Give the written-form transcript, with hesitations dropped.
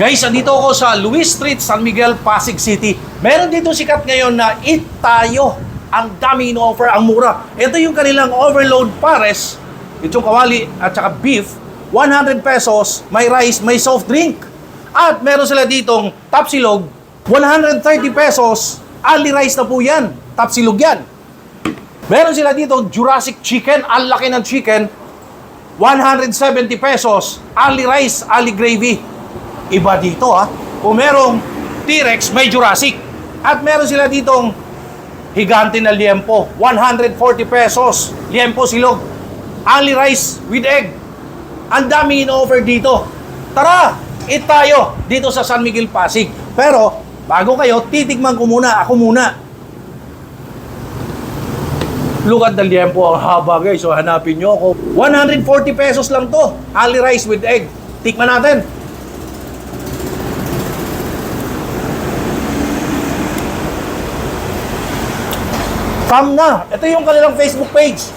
Guys, andito ako sa Luis Street, San Miguel, Pasig City. Meron dito sikat ngayon na Eat Tayo. Ang dami ino-offer, ang mura. Ito yung kanilang overload pares, itong kawali at saka beef, 100 pesos, may rice, may soft drink. At meron sila ditong tapsilog, 130 pesos, ali rice na po yan. Tapsilog yan. Meron sila dito Jurassic Chicken, ang laki ng chicken, 170 pesos, ali rice, ali gravy. Iba dito ha. Kung merong T-Rex, may Jurassic. At meron sila ditong higante na liempo, 140 pesos, liempo silog, ali rice with egg. Ang dami in-offer dito. Tara, eat tayo dito sa San Miguel, Pasig. Pero, bago kayo, titikman ko muna, ako muna. Look at the liempo, ang haba guys. So, hanapin nyo ako. 140 pesos lang to, ali rice with egg. Tikman natin. Come na. Ito yung kanilang Facebook page.